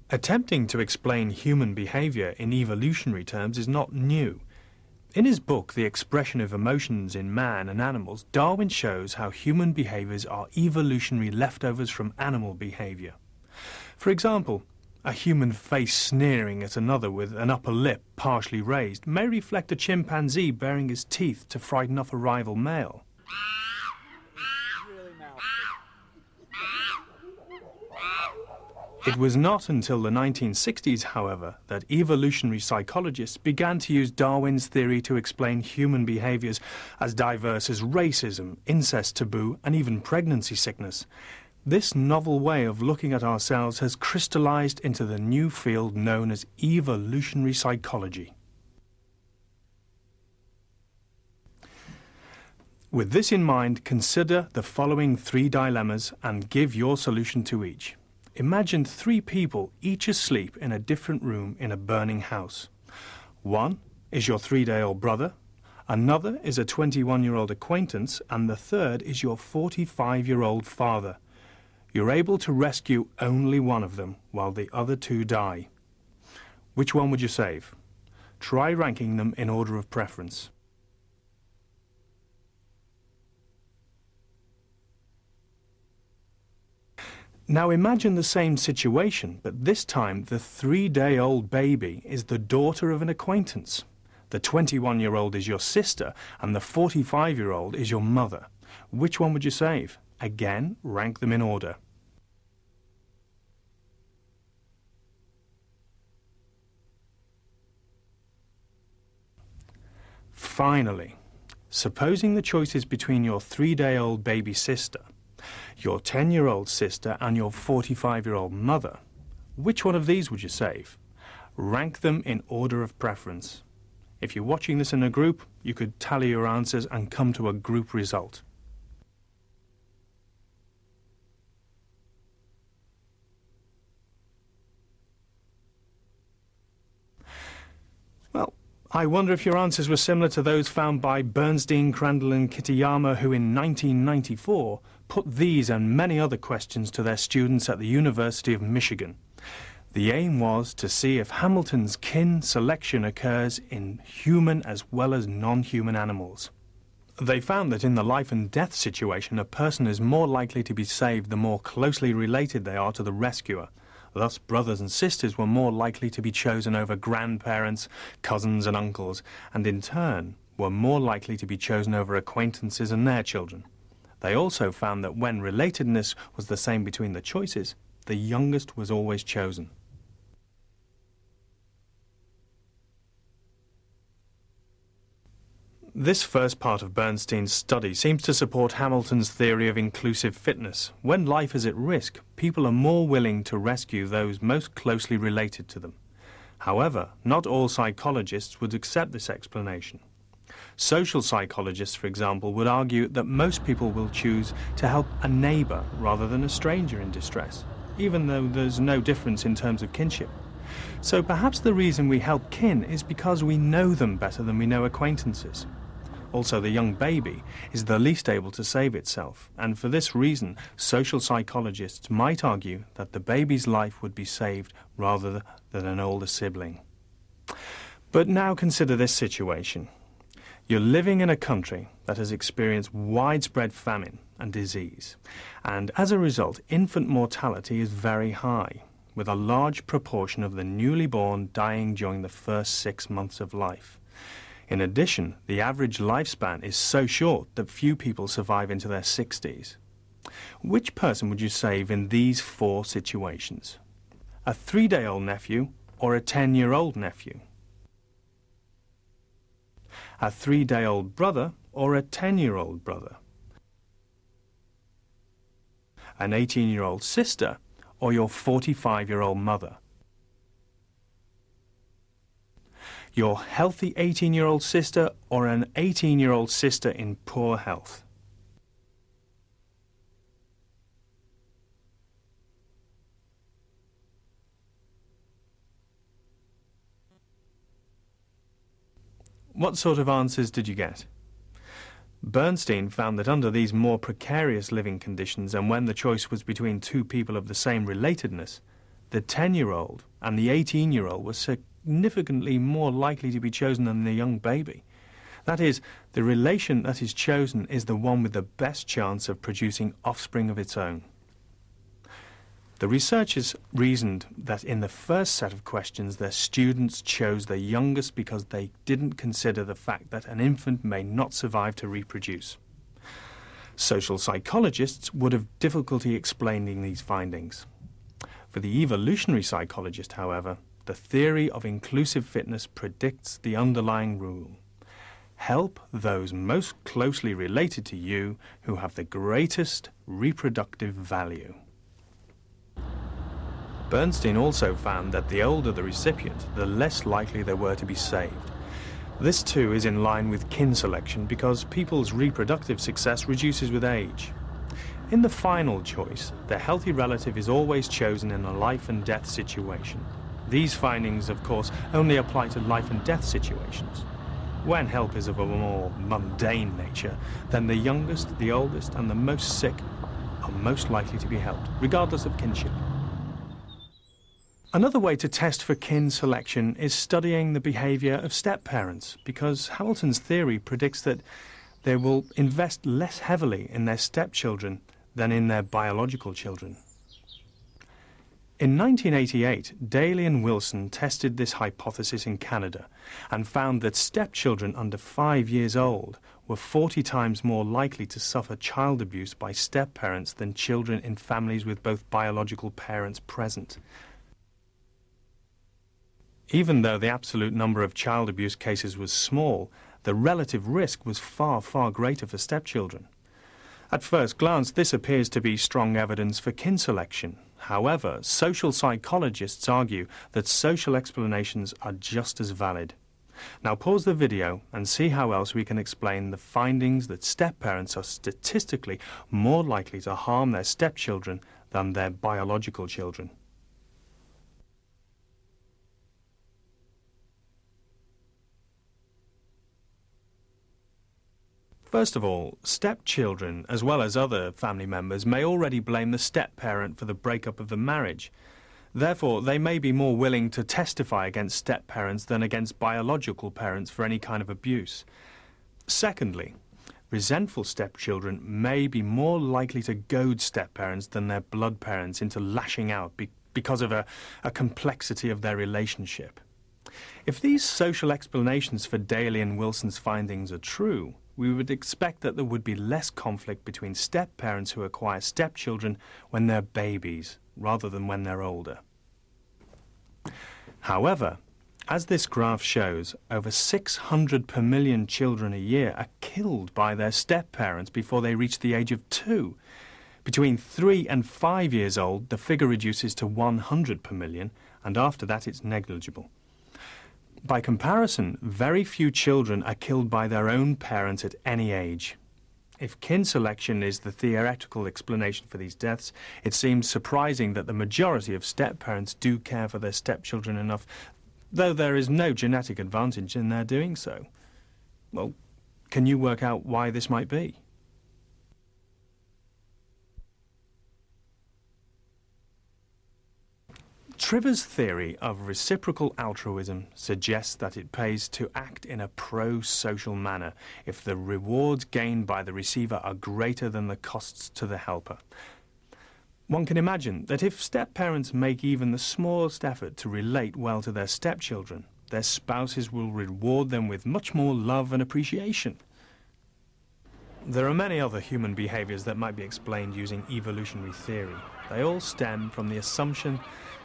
Attempting to explain human behaviour in evolutionary terms is not new. In his book, The Expression of Emotions in Man and Animals, Darwin shows how human behaviours are evolutionary leftovers from animal behaviour. For example, a human face sneering at another with an upper lip partially raised may reflect a chimpanzee baring his teeth to frighten off a rival male. It was not until the 1960s, however, that evolutionary psychologists began to use Darwin's theory to explain human behaviours as diverse as racism, incest taboo, and even pregnancy sickness. This novel way of looking at ourselves has crystallised into the new field known as evolutionary psychology. With this in mind, consider the following 3 dilemmas and give your solution to each. Imagine 3 people, each asleep in a different room in a burning house. One is your 3-day-old brother, another is a 21-year-old acquaintance, and the third is your 45-year-old father. You're able to rescue only one of them while the other 2 die. Which one would you save? Try ranking them in order of preference. Now imagine the same situation, but this time the 3-day-old baby is the daughter of an acquaintance. The 21-year-old is your sister, and the 45-year-old is your mother. Which one would you save? Again, rank them in order. Finally, supposing the choice is between your 3-day-old baby sister, your 10-year-old sister and your 45-year-old mother, which one of these would you save? Rank them in order of preference. If you're watching this in a group, you could tally your answers and come to a group result. Well, I wonder if your answers were similar to those found by Bernstein, Crandall and Kitayama, who in 1994 put these and many other questions to their students at the University of Michigan. The aim was to see if Hamilton's kin selection occurs in human as well as non-human animals. They found that in the life and death situation, a person is more likely to be saved the more closely related they are to the rescuer. Thus, brothers and sisters were more likely to be chosen over grandparents, cousins and uncles, and in turn were more likely to be chosen over acquaintances and their children. They also found that when relatedness was the same between the choices, the youngest was always chosen. This first part of Bernstein's study seems to support Hamilton's theory of inclusive fitness. When life is at risk, people are more willing to rescue those most closely related to them. However, not all psychologists would accept this explanation. Social psychologists, for example, would argue that most people will choose to help a neighbour rather than a stranger in distress, even though there's no difference in terms of kinship. So perhaps the reason we help kin is because we know them better than we know acquaintances. Also, the young baby is the least able to save itself, and for this reason, social psychologists might argue that the baby's life would be saved rather than an older sibling. But now consider this situation. You're living in a country that has experienced widespread famine and disease, and as a result, infant mortality is very high, with a large proportion of the newly born dying during the first 6 months of life. In addition, the average lifespan is so short that few people survive into their 60s. Which person would you save in these 4 situations? A 3-day-old nephew or a 10-year-old nephew? A 3-day-old brother or a 10-year-old brother? An 18-year-old sister or your 45-year-old mother? Your healthy 18-year-old sister or an 18-year-old sister in poor health? What sort of answers did you get? Bernstein found that under these more precarious living conditions and when the choice was between 2 people of the same relatedness, the 10-year-old and the 18-year-old were significantly more likely to be chosen than the young baby. That is, the relation that is chosen is the one with the best chance of producing offspring of its own. The researchers reasoned that in the first set of questions their students chose the youngest because they didn't consider the fact that an infant may not survive to reproduce. Social psychologists would have difficulty explaining these findings. For the evolutionary psychologist, however, the theory of inclusive fitness predicts the underlying rule. Help those most closely related to you who have the greatest reproductive value. Bernstein also found that the older the recipient, the less likely they were to be saved. This too is in line with kin selection because people's reproductive success reduces with age. In the final choice, the healthy relative is always chosen in a life and death situation. These findings, of course, only apply to life and death situations. When help is of a more mundane nature, then the youngest, the oldest, and the most sick are most likely to be helped, regardless of kinship. Another way to test for kin selection is studying the behaviour of step-parents, because Hamilton's theory predicts that they will invest less heavily in their stepchildren than in their biological children. In 1988, Daly and Wilson tested this hypothesis in Canada and found that stepchildren under 5 years old were 40 times more likely to suffer child abuse by step-parents than children in families with both biological parents present. Even though the absolute number of child abuse cases was small, the relative risk was far, far greater for stepchildren. At first glance, this appears to be strong evidence for kin selection. However, social psychologists argue that social explanations are just as valid. Now pause the video and see how else we can explain the findings that step-parents are statistically more likely to harm their stepchildren than their biological children. First of all, stepchildren, as well as other family members, may already blame the step-parent for the breakup of the marriage. Therefore, they may be more willing to testify against step-parents than against biological parents for any kind of abuse. Secondly, resentful stepchildren may be more likely to goad step-parents than their blood parents into lashing out because of a complexity of their relationship. If these social explanations for Daly and Wilson's findings are true, we would expect that there would be less conflict between step-parents who acquire stepchildren when they're babies, rather than when they're older. However, as this graph shows, over 600 per million children a year are killed by their step-parents before they reach the age of 2. Between 3 and 5 years old, the figure reduces to 100 per million, and after that it's negligible. By comparison, very few children are killed by their own parents at any age. If kin selection is the theoretical explanation for these deaths, it seems surprising that the majority of step-parents do care for their stepchildren enough, though there is no genetic advantage in their doing so. Well, can you work out why this might be? Trivers' theory of reciprocal altruism suggests that it pays to act in a pro-social manner if the rewards gained by the receiver are greater than the costs to the helper. One can imagine that if step-parents make even the smallest effort to relate well to their stepchildren, their spouses will reward them with much more love and appreciation. There are many other human behaviours that might be explained using evolutionary theory. They all stem from the assumption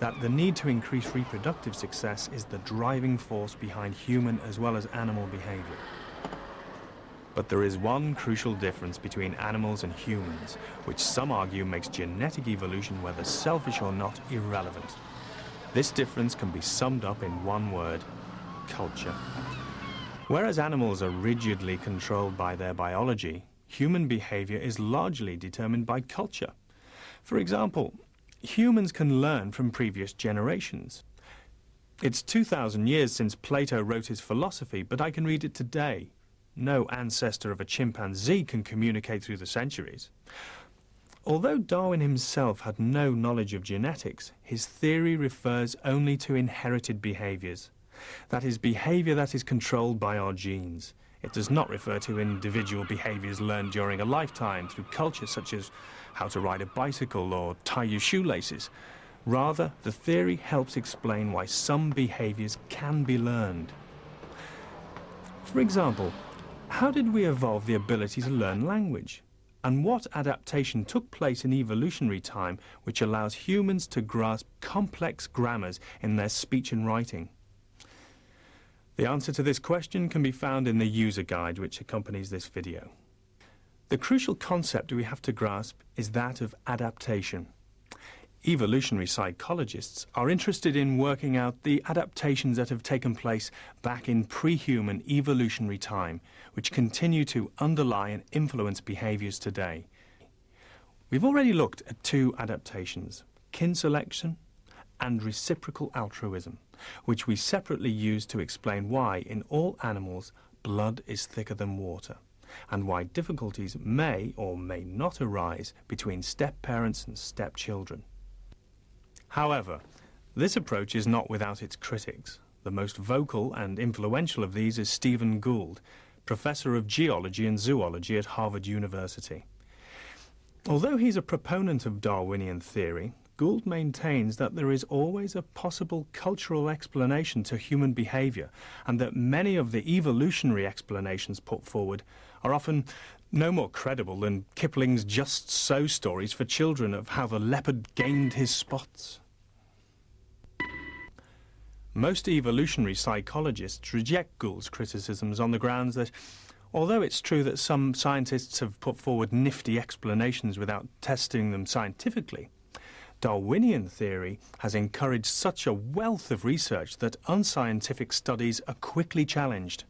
that the need to increase reproductive success is the driving force behind human as well as animal behaviour. But there is one crucial difference between animals and humans, which some argue makes genetic evolution, whether selfish or not, irrelevant. This difference can be summed up in one word: culture. Whereas animals are rigidly controlled by their biology, human behaviour is largely determined by culture. For example, humans can learn from previous generations. It's 2,000 years since Plato wrote his philosophy, but I can read it today. No ancestor of a chimpanzee can communicate through the centuries. Although Darwin himself had no knowledge of genetics, his theory refers only to inherited behaviours. That is, behaviour that is controlled by our genes. It does not refer to individual behaviours learned during a lifetime through culture such as how to ride a bicycle or tie your shoelaces. Rather, the theory helps explain why some behaviours can be learned. For example, how did we evolve the ability to learn language? And what adaptation took place in evolutionary time which allows humans to grasp complex grammars in their speech and writing? The answer to this question can be found in the user guide which accompanies this video. The crucial concept we have to grasp is that of adaptation. Evolutionary psychologists are interested in working out the adaptations that have taken place back in pre-human evolutionary time, which continue to underlie and influence behaviours today. We've already looked at two adaptations, kin selection and reciprocal altruism, which we separately use to explain why in all animals blood is thicker than water, and why difficulties may or may not arise between step-parents and step-children. However, this approach is not without its critics. The most vocal and influential of these is Stephen Gould, Professor of Geology and Zoology at Harvard University. Although he's a proponent of Darwinian theory, Gould maintains that there is always a possible cultural explanation to human behaviour, and that many of the evolutionary explanations put forward are often no more credible than Kipling's Just So stories for children of how the leopard gained his spots. Most evolutionary psychologists reject Gould's criticisms on the grounds that, although it's true that some scientists have put forward nifty explanations without testing them scientifically, Darwinian theory has encouraged such a wealth of research that unscientific studies are quickly challenged.